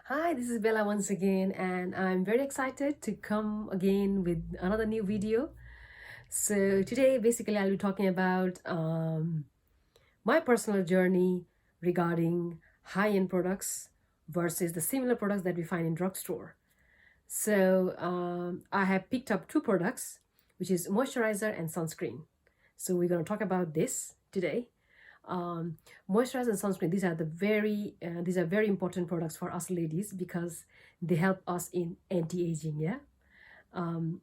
Hi, this is Bella once again, and I'm very excited to come again with another new video. So today, basically, I'll be talking about my personal journey regarding high-end products versus the similar products that we find in drugstore. So I have picked up two products, which is moisturizer and sunscreen. So we're going to talk about this today. um, Moisturizer and sunscreen, these are very important products for us ladies because they help us in anti-aging. Yeah. um,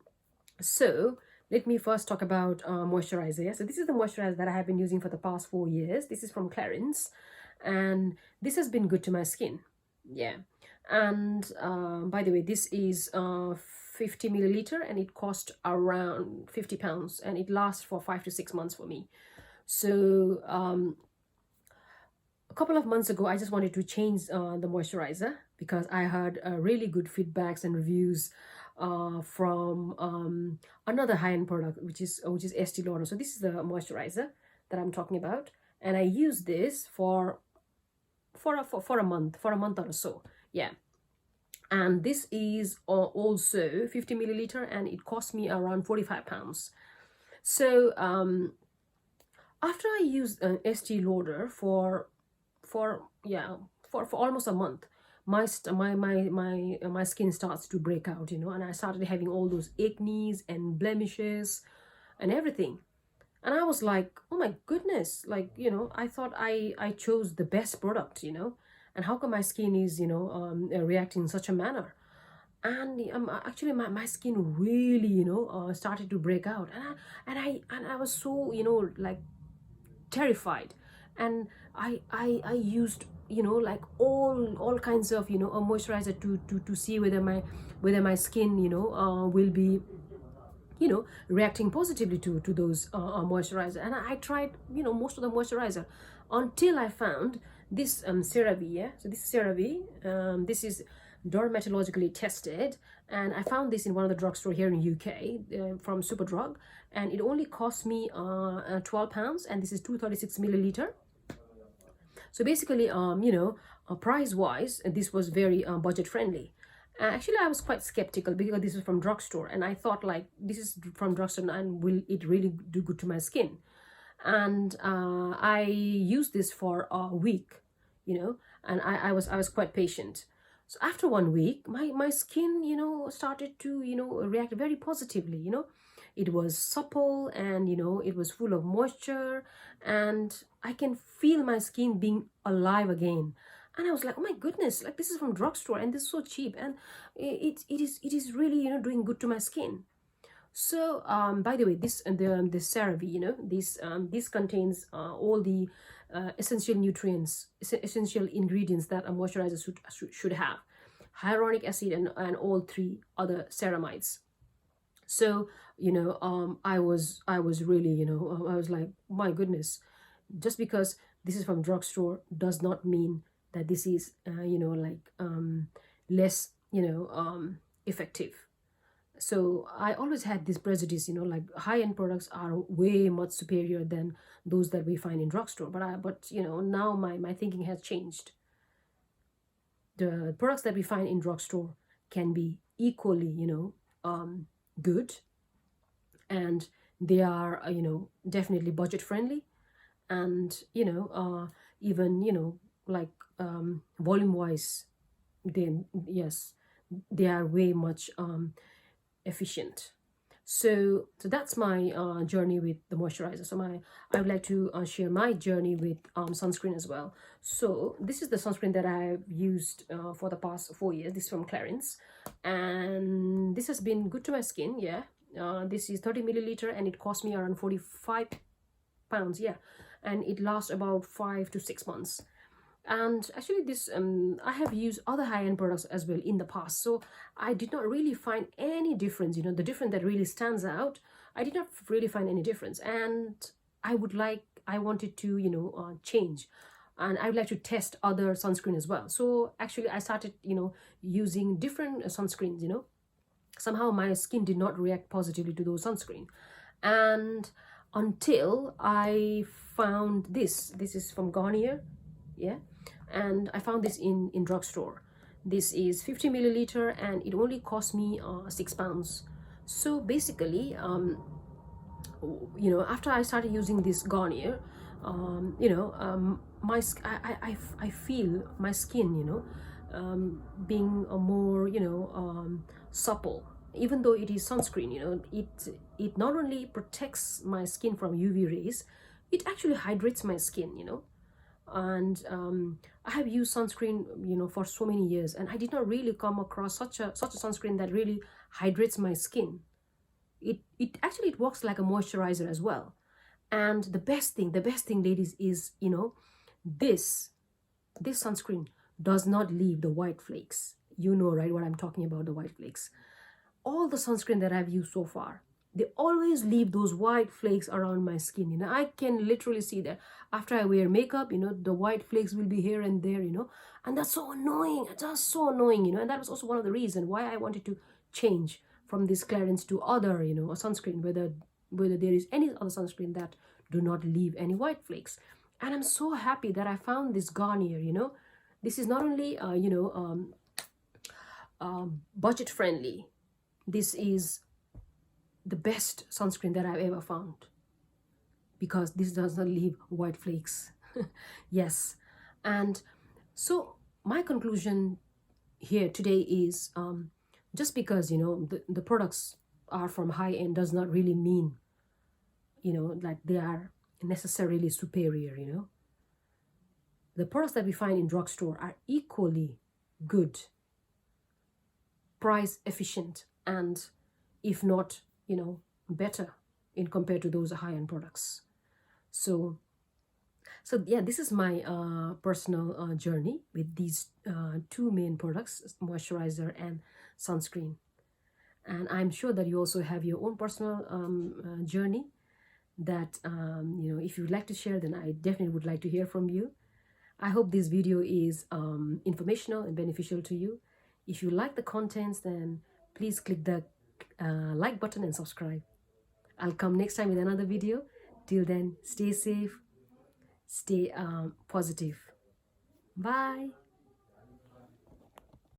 so let me first talk about moisturizer. Yeah, so this is the moisturizer that I have been using for the past 4 years. This is from Clarins, and this has been good to my skin. Yeah. And by the way, this is 50 milliliter, and it cost around £50, and it lasts for 5 to 6 months for me. So a couple of months ago, I just wanted to change the moisturizer because I heard really good feedbacks and reviews from another high-end product, which is Estee Lauder. So this is the moisturizer that I'm talking about, and I use this for a month or so. Yeah. And this is also 50 milliliter, and it cost me around £45. So after I used Estee Lauder for almost a month, my skin starts to break out, and I started having all those acnes and blemishes and everything. And I was like, oh my goodness, like, I thought I chose the best product, and how come my skin is, reacting in such a manner? And actually my skin really, started to break out, and I was so, like, terrified. And I used, like, all kinds of, a moisturizer to see whether my skin, will be, reacting positively to those moisturizer. And I tried, most of the moisturizer, until I found this CeraVe. Yeah, so this is CeraVe. This is dermatologically tested, and I found this in one of the drugstore here in UK, from Superdrug, and it only cost me £12, and this is 236 milliliter. So basically, price wise, this was very budget friendly. Actually, I was quite skeptical because this is from drugstore, and I thought, like, this is from drugstore and will it really do good to my skin? And I used this for a week, and I was quite patient. So after 1 week, my skin, started to, react very positively. It was supple, and it was full of moisture, and I can feel my skin being alive again. And I was like, oh my goodness, like, this is from drugstore, and this is so cheap, and it is really, doing good to my skin. So by the way, the CeraVe, this contains all the essential nutrients, essential ingredients that a moisturizer should have: hyaluronic acid and all three other ceramides. So I was really, I was like, my goodness, just because this is from drugstore does not mean that this is like less, effective. So I always had this prejudice, like, high-end products are way much superior than those that we find in drugstore. But now my thinking has changed. The products that we find in drugstore can be equally, good, and they are, definitely budget friendly, and even, like, volume wise, then yes, they are way much efficient. So that's my journey with the moisturizer. I would like to share my journey with sunscreen as well. So this is the sunscreen that I've used for the past 4 years. This is from Clarins, and this has been good to my skin. Yeah. This is 30 milliliter, and it cost me around £45. Yeah, and it lasts about 5 to 6 months. And actually, this I have used other high-end products as well in the past, so I did not really find any difference. The difference that really stands out, I did not really find any difference. And I wanted to, change, and I would like to test other sunscreen as well. So actually, I started, using different sunscreens. Somehow my skin did not react positively to those sunscreen, and until I found this is from Garnier. Yeah. And I found this in drugstore. This is 50 milliliter and it only cost me £6. So basically, after I started using this Garnier, I feel my skin, being a more, supple. Even though it is sunscreen, it not only protects my skin from UV rays, it actually hydrates my skin, and I have used sunscreen, for so many years, and I did not really come across such a sunscreen that really hydrates my skin. It actually, it works like a moisturizer as well. And the best thing, ladies, is, this this sunscreen does not leave the white flakes. You know, right, what I'm talking about, the white flakes. All the sunscreen that I've used so far, they always leave those white flakes around my skin. I can literally see that after I wear makeup, the white flakes will be here and there, and that's so annoying. It's just so annoying, and that was also one of the reasons why I wanted to change from this Clarins to other, a sunscreen, whether there is any other sunscreen that do not leave any white flakes. And I'm so happy that I found this Garnier. This is not only budget friendly. This is the best sunscreen that I've ever found, because this does not leave white flakes. Yes. And so my conclusion here today is, just because the products are from high end does not really mean like they are necessarily superior. The products that we find in drugstore are equally good, price efficient, and if not, better in compared to those high-end products. So yeah, this is my personal journey with these two main products, moisturizer and sunscreen. And I'm sure that you also have your own personal journey that if you'd like to share, then I definitely would like to hear from you. I hope this video is informational and beneficial to you. If you like the contents, then please click the like button and subscribe. I'll come next time with another video. Till then, stay safe, stay positive. Bye.